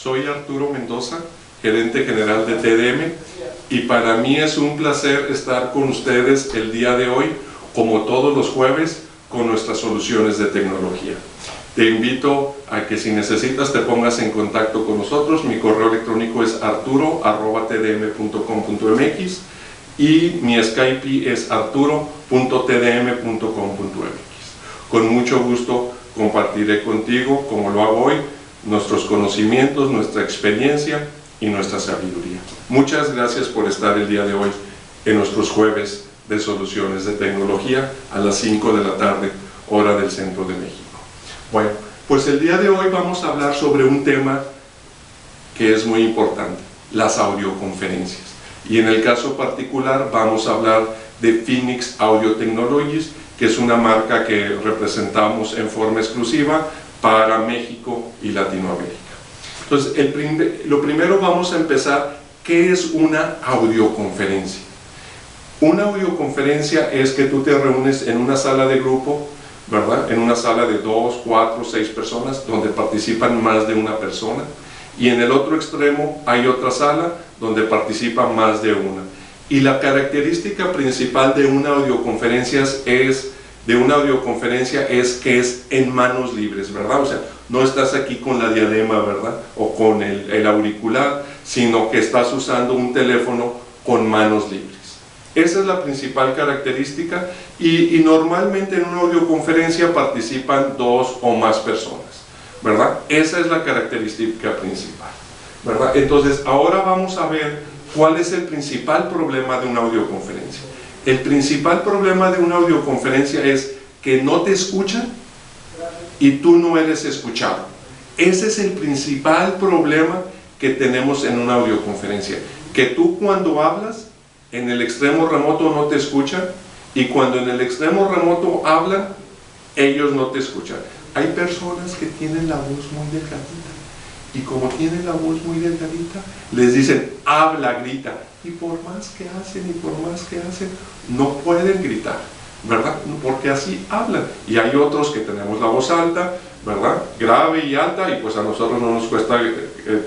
Soy Arturo Mendoza, gerente general de TDM, y para mí es un placer estar con ustedes el día de hoy, como todos los jueves, con nuestras soluciones de tecnología. Te invito a que si necesitas te pongas en contacto con nosotros. Mi correo electrónico es arturo@tdm.com.mx y mi Skype es arturo.tdm.com.mx. Con mucho gusto compartiré contigo, como lo hago hoy, nuestros conocimientos, nuestra experiencia y nuestra sabiduría. Muchas gracias por estar el día de hoy en nuestros jueves de soluciones de tecnología a las 5 de la tarde, hora del centro de México. Bueno, pues el día de hoy vamos a hablar sobre un tema que es muy importante, las audioconferencias. Y en el caso particular vamos a hablar de Phoenix Audio Technologies, que es una marca que representamos en forma exclusiva para México y Latinoamérica. Entonces, lo primero vamos a empezar, ¿qué es una audioconferencia? Una audioconferencia es que tú te reúnes en una sala de grupo, ¿verdad? En una sala de 2, 4, 6 personas, donde participan más de una persona, y en el otro extremo hay otra sala donde participan más de una. Y la característica principal de una audioconferencia es que es en manos libres, ¿verdad? O sea, no estás aquí con la diadema, ¿verdad? O con el auricular, sino que estás usando un teléfono con manos libres. Esa es la principal característica y normalmente en una audioconferencia participan 2 o más personas, ¿verdad? Esa es la característica principal, ¿verdad? Entonces, ahora vamos a ver cuál es el principal problema de una audioconferencia. El principal problema de una audioconferencia es que no te escuchan y tú no eres escuchado. Ese es el principal problema que tenemos en una audioconferencia. Que tú cuando hablas, en el extremo remoto no te escuchan, y cuando en el extremo remoto hablan, ellos no te escuchan. Hay personas que tienen la voz muy delgadita, y como tienen la voz muy delgadita, les dicen, habla, grita, y por más que hacen, no pueden gritar, ¿verdad? Porque así hablan. Y hay otros que tenemos la voz alta, ¿verdad? Grave y alta, y pues a nosotros no nos cuesta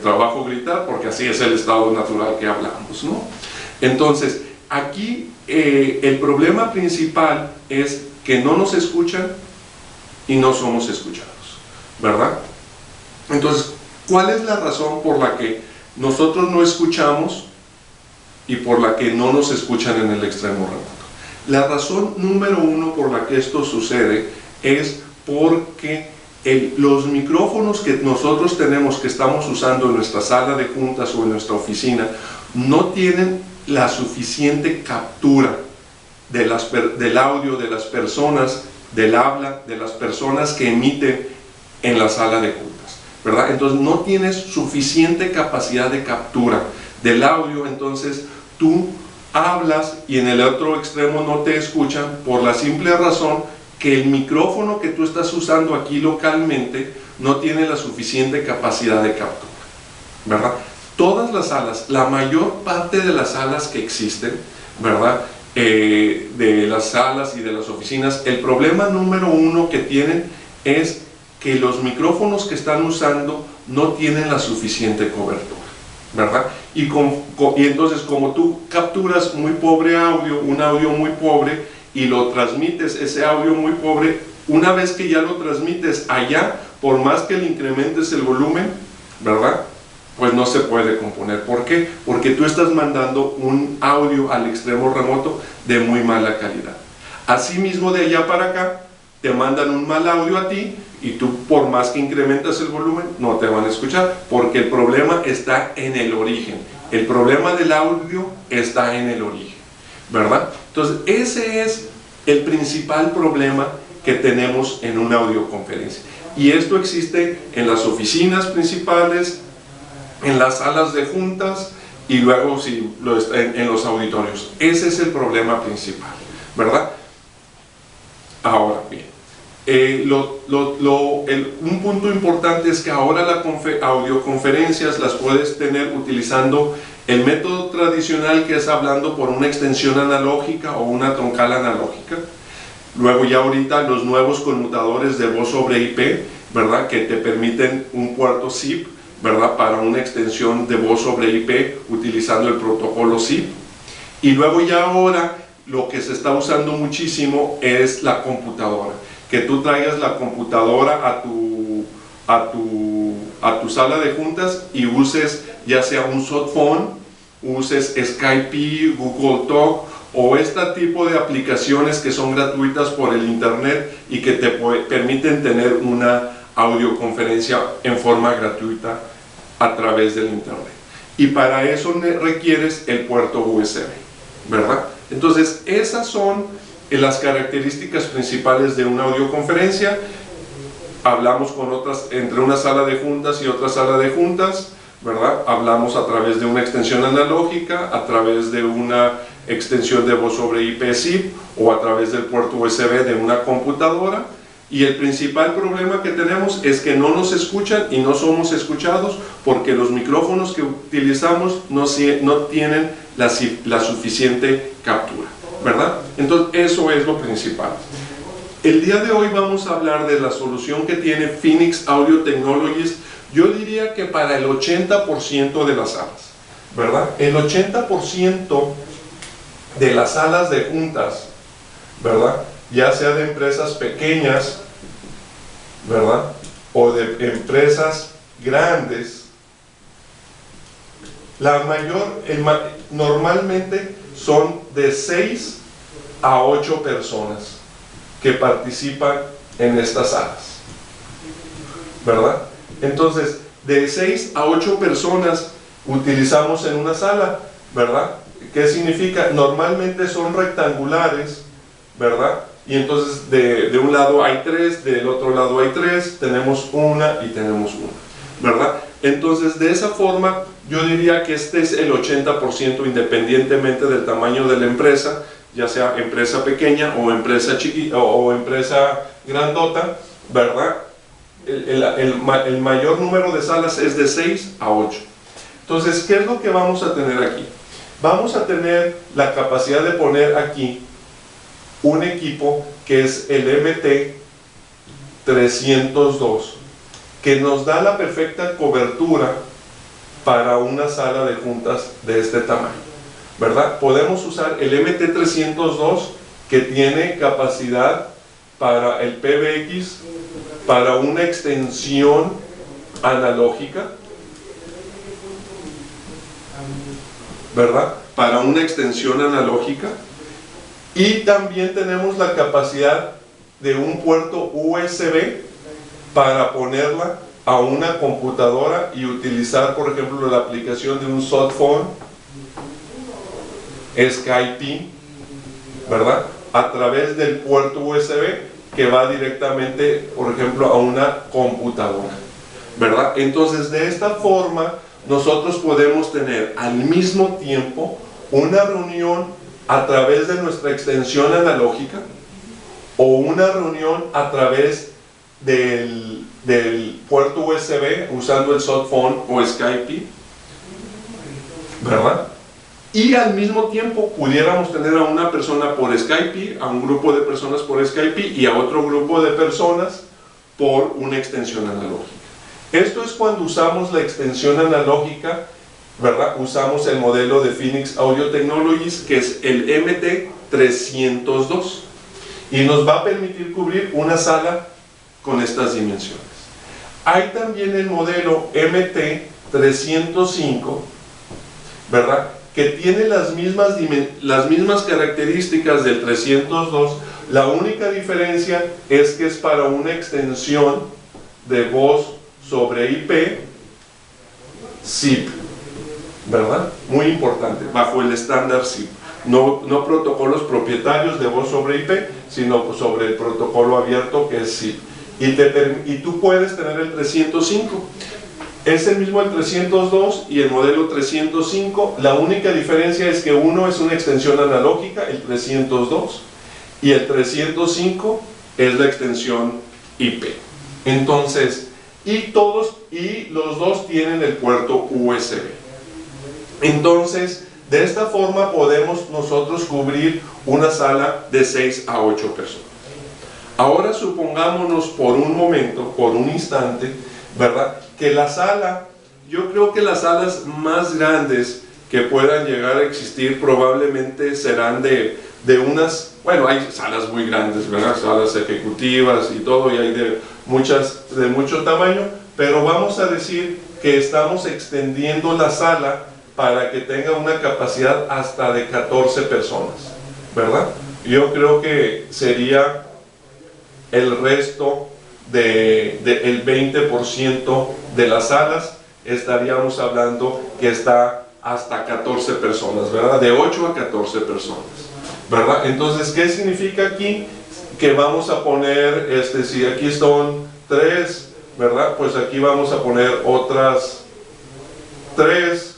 trabajo gritar, porque así es el estado natural que hablamos, ¿no? Entonces, aquí el problema principal es que no nos escuchan y no somos escuchados, ¿verdad? Entonces, ¿cuál es la razón por la que nosotros no escuchamos y por la que no nos escuchan en el extremo remoto? La razón número 1 por la que esto sucede es porque los micrófonos que nosotros tenemos, que estamos usando en nuestra sala de juntas o en nuestra oficina, no tienen la suficiente captura del audio de las personas, del habla de las personas que emiten en la sala de juntas, ¿verdad? Entonces no tienes suficiente capacidad de captura del audio, entonces tú hablas y en el otro extremo no te escuchan por la simple razón que el micrófono que tú estás usando aquí localmente no tiene la suficiente capacidad de captura, ¿verdad? Todas las salas, la mayor parte de las salas que existen, ¿verdad? De las salas y de las oficinas, el problema número 1 que tienen es que los micrófonos que están usando no tienen la suficiente cobertura, ¿verdad? Y entonces, como tú capturas muy pobre audio, un audio muy pobre, y lo transmites, ese audio muy pobre, una vez que ya lo transmites allá, por más que le incrementes el volumen, ¿verdad?, pues no se puede componer. ¿Por qué? Porque tú estás mandando un audio al extremo remoto de muy mala calidad. Asimismo, de allá para acá, te mandan un mal audio a ti, y tú, por más que incrementas el volumen, no te van a escuchar, porque el problema está en el origen. El problema del audio está en el origen, ¿verdad? Entonces, ese es el principal problema que tenemos en una audioconferencia. Y esto existe en las oficinas principales, en las salas de juntas y luego en los auditorios. Ese es el problema principal, ¿verdad? Ahora bien, un punto importante es que ahora las audioconferencias las puedes tener utilizando el método tradicional, que es hablando por una extensión analógica o una troncal analógica. Luego ya ahorita los nuevos conmutadores de voz sobre IP, ¿verdad?, que te permiten un puerto SIP, ¿verdad? Para una extensión de voz sobre IP utilizando el protocolo SIP. Y luego ya ahora lo que se está usando muchísimo es la computadora, que tú traigas la computadora a tu sala de juntas y uses ya sea un softphone, uses Skype, Google Talk o este tipo de aplicaciones que son gratuitas por el internet y que te permiten tener una audioconferencia en forma gratuita a través del internet. Y para eso requieres el puerto USB, ¿verdad? Entonces esas son las características principales de una audioconferencia. Hablamos con otras, entre una sala de juntas y otra sala de juntas, ¿verdad? Hablamos a través de una extensión analógica, a través de una extensión de voz sobre IP SIP o a través del puerto USB de una computadora. Y el principal problema que tenemos es que no nos escuchan y no somos escuchados porque los micrófonos que utilizamos no tienen la suficiente captura, ¿verdad? Entonces eso es lo principal. El día de hoy vamos a hablar de la solución que tiene Phoenix Audio Technologies. Yo diría que para el 80% de las salas, ¿verdad? El 80% de las salas de juntas, ¿verdad? Ya sea de empresas pequeñas, ¿verdad? O de empresas grandes, normalmente son de 6 a 8 personas que participan en estas salas, ¿verdad? Entonces, de 6 a 8 personas utilizamos en una sala, ¿verdad? ¿Qué significa? Normalmente son rectangulares, ¿verdad? Y entonces de un lado hay 3, del otro lado hay 3, tenemos una y tenemos una, ¿verdad? Entonces de esa forma yo diría que este es el 80% independientemente del tamaño de la empresa, ya sea empresa pequeña o empresa chiquita o empresa grandota, ¿verdad? El mayor número de salas es de 6 a 8. Entonces, ¿qué es lo que vamos a tener aquí? Vamos a tener la capacidad de poner aquí un equipo que es el MT302, que nos da la perfecta cobertura para una sala de juntas de este tamaño, ¿verdad? Podemos usar el MT302 que tiene capacidad para el PBX, para una extensión analógica, ¿verdad? Para una extensión analógica. Y también tenemos la capacidad de un puerto USB para ponerla a una computadora y utilizar, por ejemplo, la aplicación de un softphone, Skype, ¿verdad? A través del puerto USB que va directamente, por ejemplo, a una computadora, ¿verdad? Entonces, de esta forma, nosotros podemos tener al mismo tiempo una reunión a través de nuestra extensión analógica o una reunión a través del puerto USB usando el softphone o Skype, ¿verdad? Y al mismo tiempo pudiéramos tener a una persona por Skype, a un grupo de personas por Skype y a otro grupo de personas por una extensión analógica. Esto es cuando usamos la extensión analógica, ¿verdad? Usamos el modelo de Phoenix Audio Technologies, que es el MT302, y nos va a permitir cubrir una sala con estas dimensiones. Hay también el modelo MT305, ¿verdad? Que tiene las mismas características del 302. La única diferencia es que es para una extensión de voz sobre IP SIP, ¿verdad? Muy importante, bajo el estándar SIP. No protocolos propietarios de voz sobre IP, sino sobre el protocolo abierto que es SIP. Y tú puedes tener el 305. Es el mismo el 302 y el modelo 305. La única diferencia es que uno es una extensión analógica, el 302, y el 305 es la extensión IP. Entonces, y los dos tienen el puerto USB. Entonces, de esta forma podemos nosotros cubrir una sala de 6 a 8 personas. Ahora supongámonos por un momento, por un instante, ¿verdad? Que la sala yo creo que las salas más grandes que puedan llegar a existir probablemente serán de unas, bueno, hay salas muy grandes, ¿verdad? Salas ejecutivas y todo, y hay de mucho tamaño, pero vamos a decir que estamos extendiendo la sala para que tenga una capacidad hasta de 14 personas, ¿verdad? Yo creo que sería el resto el 20% de las salas, estaríamos hablando que está hasta 14 personas, ¿verdad? De 8 a 14 personas, ¿verdad? Entonces, ¿qué significa aquí? Que vamos a poner, si aquí son 3, ¿verdad? Pues aquí vamos a poner otras 3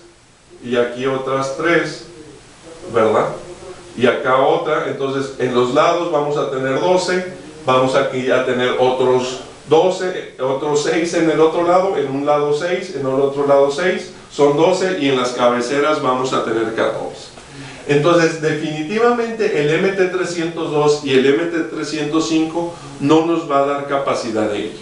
y aquí otras 3, ¿verdad? Y acá otra, entonces en los lados vamos a tener 12, vamos aquí a tener otros 12, otros 6 en el otro lado, en un lado 6, en el otro lado 6, son 12, y en las cabeceras vamos a tener 14. Entonces, definitivamente el MT302 y el MT305 no nos va a dar capacidad de ello,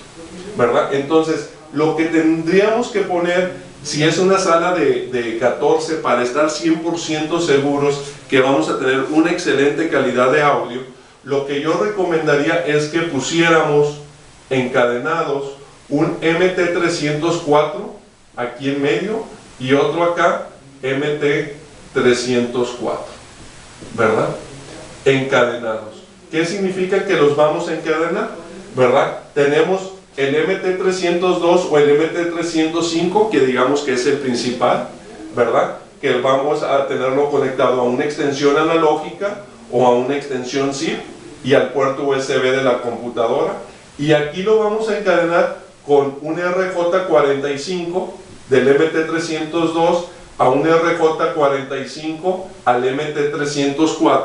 ¿verdad? Entonces, lo que tendríamos que poner, si es una sala de 14, para estar 100% seguros que vamos a tener una excelente calidad de audio, lo que yo recomendaría es que pusiéramos encadenados un MT304 aquí en medio y otro acá, MT304, ¿verdad? Encadenados. ¿Qué significa que los vamos a encadenar? ¿Verdad? Tenemos el MT302 o el MT305, que digamos que es el principal, ¿verdad? Que vamos a tenerlo conectado a una extensión analógica o a una extensión ZIP y al puerto USB de la computadora, y aquí lo vamos a encadenar con un RJ45 del MT302 a un RJ45 al MT304,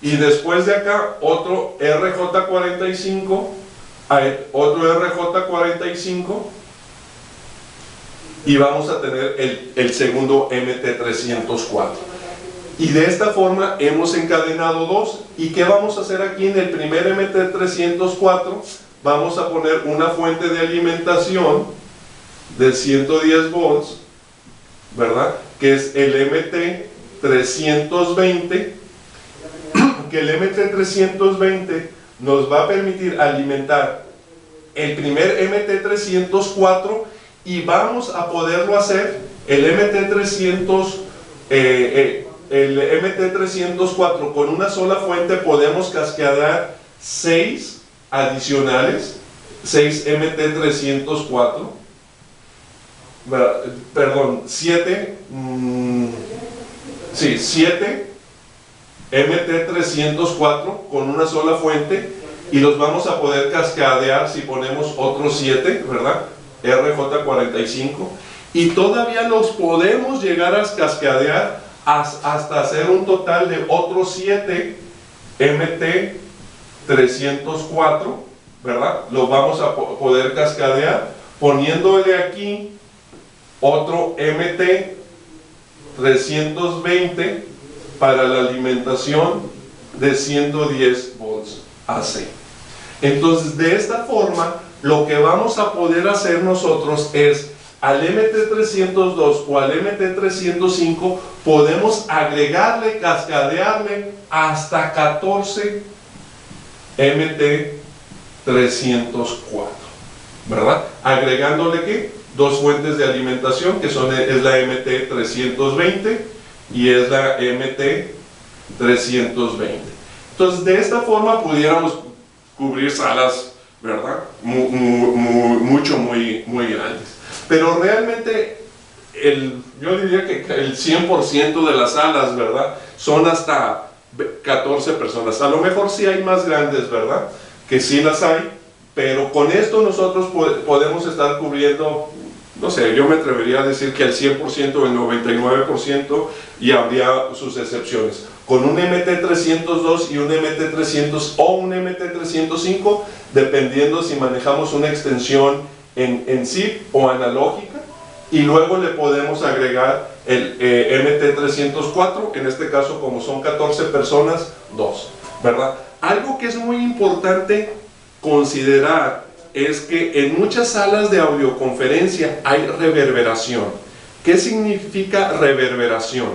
y después de acá otro RJ45 a otro RJ45, y vamos a tener el segundo MT304. Y de esta forma hemos encadenado dos. ¿Y qué vamos a hacer aquí en el primer MT304? Vamos a poner una fuente de alimentación de 110 volts, ¿verdad? Que es el MT320, que el MT320 nos va a permitir alimentar el primer MT304, y vamos a poderlo hacer el MT304 con una sola fuente. Podemos cascadear 6 adicionales, 6 MT304, perdón, 7 MT304 con una sola fuente, y los vamos a poder cascadear si ponemos otros 7, ¿verdad? RJ45, y todavía los podemos llegar a cascadear hasta hacer un total de otros 7 MT304, ¿verdad? Los vamos a poder cascadear poniéndole aquí otro MT320 para la alimentación de 110 volts AC. Entonces, de esta forma, lo que vamos a poder hacer nosotros es, al MT302 o al MT305 podemos agregarle, cascadearle hasta 14 MT304, ¿verdad? Agregándole ¿qué? Dos fuentes de alimentación, que es la MT320 y es la MT320. Entonces, de esta forma pudiéramos cubrir salas, ¿verdad? Muy grandes. Pero realmente, yo diría que el 100% de las salas, ¿verdad? Son hasta 14 personas. A lo mejor sí hay más grandes, ¿verdad? Que sí las hay, pero con esto nosotros podemos estar cubriendo, no sé, yo me atrevería a decir que el 100%, el 99%, y habría sus excepciones. Con un MT302 y un MT300 o un MT305, dependiendo si manejamos una extensión en ZIP o analógica, y luego le podemos agregar el MT304, en este caso como son 14 personas, 2, ¿verdad? Algo que es muy importante considerar es que en muchas salas de audioconferencia hay reverberación. ¿Qué significa reverberación?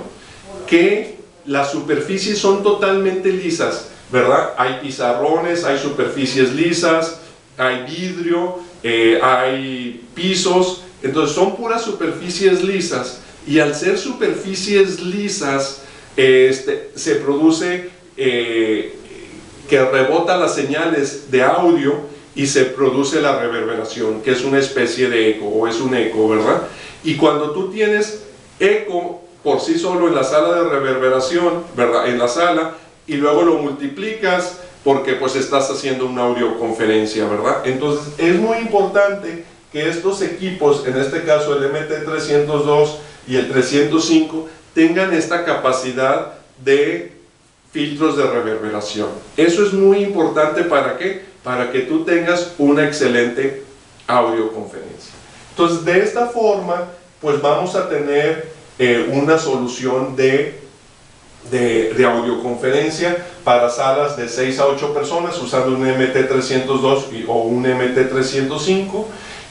Que las superficies son totalmente lisas, ¿verdad? Hay pizarrones, hay superficies lisas, hay vidrio, hay pisos, entonces son puras superficies lisas, y al ser superficies lisas se produce que rebota las señales de audio y se produce la reverberación, que es una especie de eco, o es un eco, ¿verdad? Y cuando tú tienes eco por sí solo en la sala de reverberación, ¿verdad? En la sala, y luego lo multiplicas porque pues estás haciendo una audioconferencia, ¿verdad? Entonces es muy importante que estos equipos, en este caso el MT302 y el 305, tengan esta capacidad de filtros de reverberación. Eso es muy importante. ¿Para qué? Para que tú tengas una excelente audioconferencia. Entonces, de esta forma, pues vamos a tener una solución de audioconferencia para salas de 6 a 8 personas usando un MT302 o un MT305,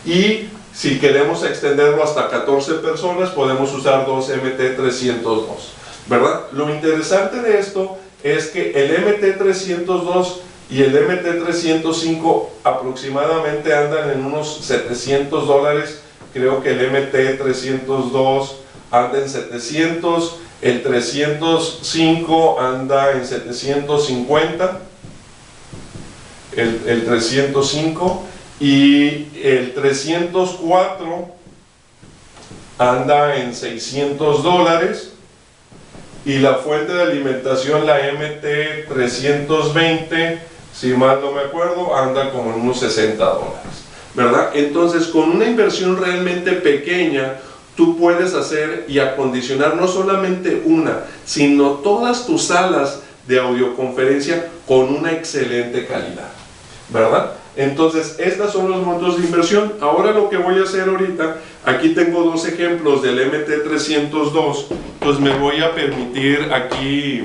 y si queremos extenderlo hasta 14 personas podemos usar dos MT302, ¿verdad? Lo interesante de esto es que el MT302 y el MT305 aproximadamente andan en unos $700. Creo que el MT302 anda en 700, el 305 anda en 750, el 305, y el 304 anda en $600, y la fuente de alimentación, la MT320, si mal no me acuerdo, anda como en unos $60, ¿verdad? Entonces, con una inversión realmente pequeña, tú puedes hacer y acondicionar no solamente una, sino todas tus salas de audioconferencia con una excelente calidad, ¿verdad? Entonces, estos son los montos de inversión. Ahora lo que voy a hacer ahorita, aquí tengo dos ejemplos del MT302, pues me voy a permitir aquí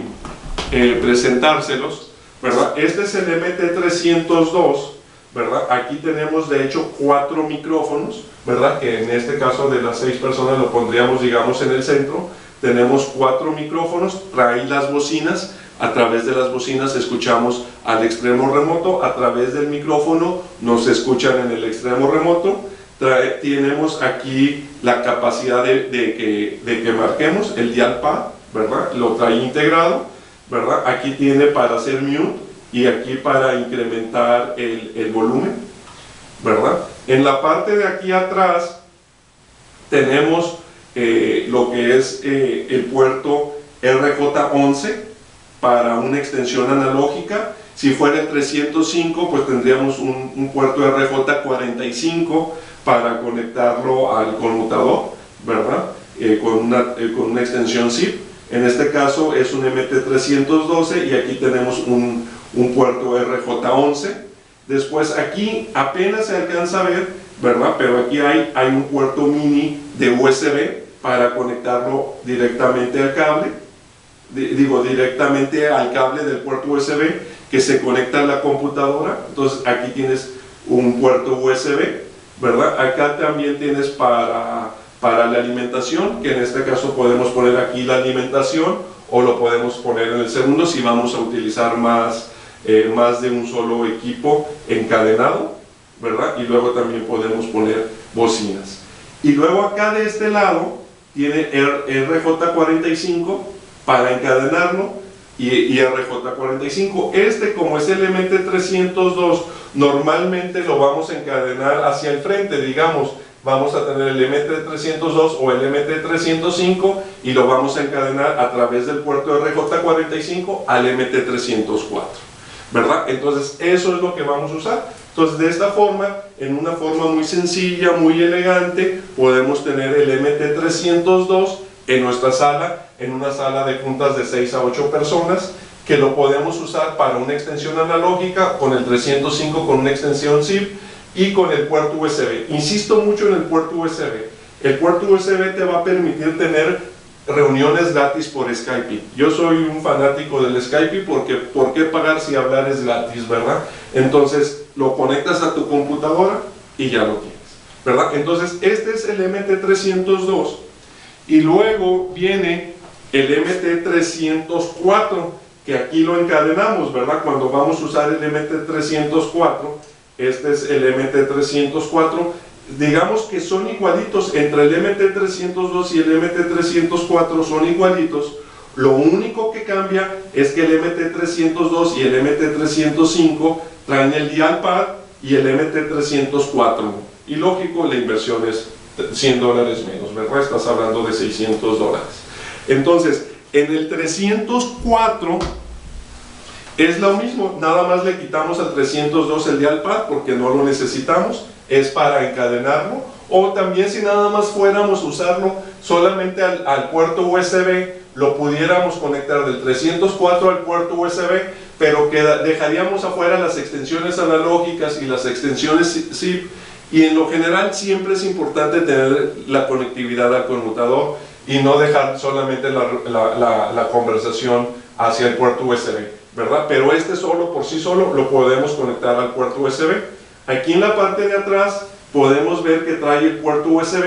presentárselos, ¿verdad? Este es el MT302, ¿verdad? Aquí tenemos de hecho 4 micrófonos, ¿verdad? Que en este caso de las 6 personas lo pondríamos, digamos, en el centro. Tenemos 4 micrófonos, trae las bocinas. A través de las bocinas escuchamos al extremo remoto, a través del micrófono nos escuchan en el extremo remoto. Tenemos aquí la capacidad de que marquemos el dial pad, ¿verdad? Lo trae integrado, ¿verdad? Aquí tiene para hacer mute y aquí para incrementar el volumen, ¿verdad? En la parte de aquí atrás tenemos lo que es el puerto RJ11 para una extensión analógica. Si fuera el 305, pues tendríamos un puerto RJ45 para conectarlo al conmutador, ¿verdad? Con una extensión ZIP. En este caso es un MT312 y aquí tenemos un puerto RJ11. Después aquí apenas se alcanza a ver, ¿verdad? Pero aquí hay un puerto mini de USB para conectarlo directamente al cable. Directamente al cable del puerto USB que se conecta a la computadora. Entonces aquí tienes un puerto USB, ¿verdad? Acá también tienes para la alimentación, que en este caso podemos poner aquí la alimentación, o lo podemos poner en el segundo si vamos a utilizar más de un solo equipo encadenado, ¿verdad? Y luego también podemos poner bocinas. Y luego acá de este lado tiene RJ45 para encadenarlo y RJ45. Como es el MT302, normalmente lo vamos a encadenar hacia el frente, digamos, vamos a tener el MT302 o el MT305 y lo vamos a encadenar a través del puerto RJ45 al MT304, ¿verdad? Entonces eso es lo que vamos a usar. Entonces de esta forma, en una forma muy sencilla, muy elegante, podemos tener el MT302 en nuestra sala, en una sala de juntas de 6 a 8 personas, que lo podemos usar para una extensión analógica, con el 305 con una extensión ZIP y con el puerto USB. Insisto mucho en el puerto USB. El puerto USB te va a permitir tener reuniones gratis por Skype. Yo soy un fanático del Skype porque ¿por qué pagar si hablar es gratis, verdad? Entonces lo conectas a tu computadora y ya lo tienes, ¿verdad? Entonces este es el MT302 y luego viene el MT304, que aquí lo encadenamos, ¿verdad? Cuando vamos a usar el MT304, este es el MT304, digamos que son igualitos, entre el MT302 y el MT304 son igualitos. Lo único que cambia es que el MT302 y el MT305 traen el dial pad y el MT304 no. Y lógico, la inversión es $100 menos, ¿verdad? Estás hablando de $600. Entonces, en el 304 es lo mismo, nada más le quitamos al 302 el dial pad porque no lo necesitamos, es para encadenarlo. O también si nada más fuéramos a usarlo solamente al puerto USB, lo pudiéramos conectar del 304 al puerto USB, pero dejaríamos afuera las extensiones analógicas y las extensiones ZIP, y en lo general siempre es importante tener la conectividad al conmutador y no dejar solamente la conversación hacia el puerto USB, ¿verdad? Pero este solo, por sí solo, lo podemos conectar al puerto USB. Aquí en la parte de atrás podemos ver que trae el puerto USB,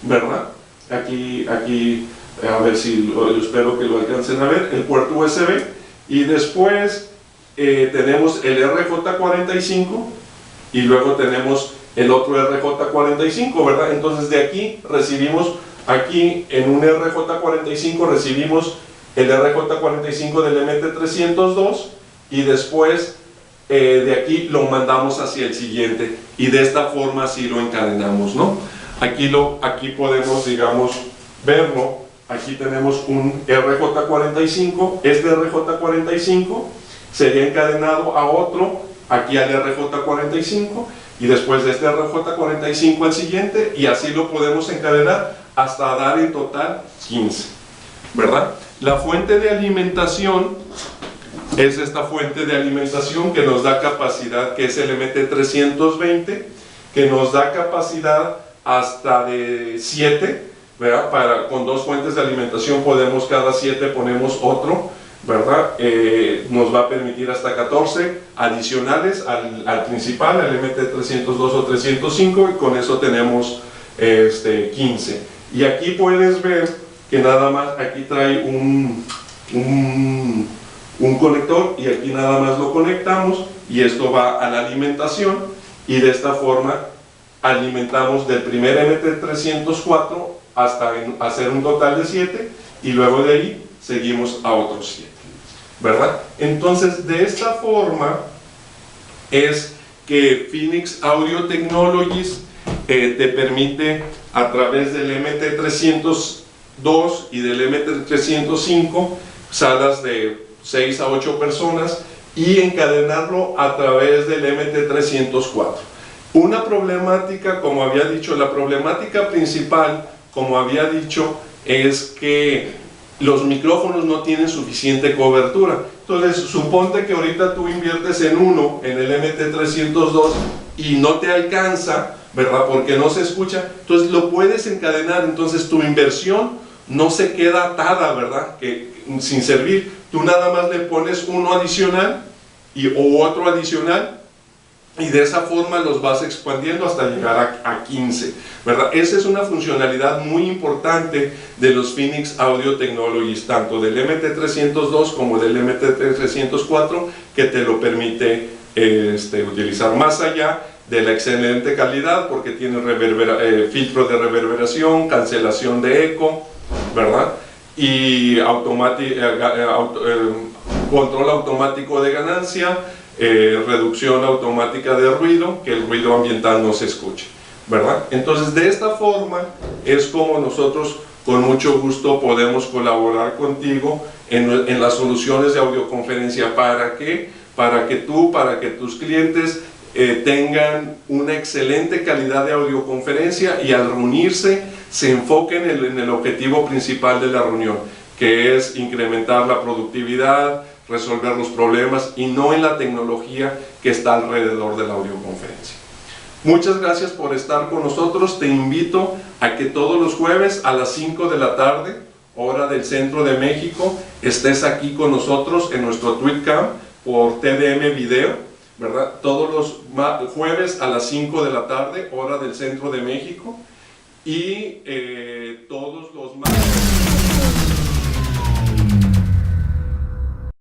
¿verdad? Aquí a ver si yo espero que lo alcancen a ver, el puerto USB, y después tenemos el RJ45 y luego tenemos el otro RJ45, ¿verdad? Entonces de aquí recibimos, aquí en un RJ45 recibimos el RJ45 del MT302 y después de aquí lo mandamos hacia el siguiente y de esta forma así lo encadenamos, ¿no? Aquí podemos, digamos, verlo. Aquí tenemos un RJ45, este RJ45 sería encadenado a otro, aquí al RJ45 y después de este RJ45 al siguiente, y así lo podemos encadenar hasta dar en total 15, ¿verdad? La fuente de alimentación es esta fuente de alimentación que nos da capacidad, que es el MT320, que nos da capacidad hasta de 7, ¿verdad? Con dos fuentes de alimentación podemos, cada 7 ponemos otro, ¿verdad? Nos va a permitir hasta 14 adicionales al principal, al MT302 o 305, y con eso tenemos 15. Y aquí puedes ver que nada más, aquí trae un conector y aquí nada más lo conectamos y esto va a la alimentación, y de esta forma alimentamos del primer MT304 hasta hacer un total de 7 y luego de ahí seguimos a otros 7, ¿verdad? Entonces de esta forma es que Phoenix Audio Technologies te permite, a través del MT302 y del MT305, salas de 6 a 8 personas, y encadenarlo a través del MT304. Una problemática, como había dicho, la problemática principal, como había dicho, es que los micrófonos no tienen suficiente cobertura. Entonces, suponte que ahorita tú inviertes en uno, en el MT302, y no te alcanza, ¿verdad? Porque no se escucha. Entonces, lo puedes encadenar. Entonces, tu inversión no se queda atada, ¿verdad? Sin servir. Tú nada más le pones uno adicional o otro adicional, y de esa forma los vas expandiendo hasta llegar a 15, ¿verdad? Esa es una funcionalidad muy importante de los Phoenix Audio Technologies, tanto del MT302 como del MT304, que te lo permite utilizar, más allá de la excelente calidad, porque tiene filtro de reverberación, cancelación de eco, ¿verdad? Y control automático de ganancia, reducción automática de ruido, que el ruido ambiental no se escuche, ¿verdad? Entonces de esta forma es como nosotros con mucho gusto podemos colaborar contigo en las soluciones de audioconferencia. ¿Para qué? Para que tus clientes tengan una excelente calidad de audioconferencia, y al reunirse se enfoquen en el objetivo principal de la reunión, que es incrementar la productividad, resolver los problemas, y no en la tecnología que está alrededor de la audioconferencia. Muchas gracias por estar con nosotros. Te invito a que todos los jueves a las 5 de la tarde, hora del centro de México, estés aquí con nosotros en nuestro TweetCamp por TDM Video, ¿verdad? Todos los jueves a las 5 de la tarde, hora del centro de México, y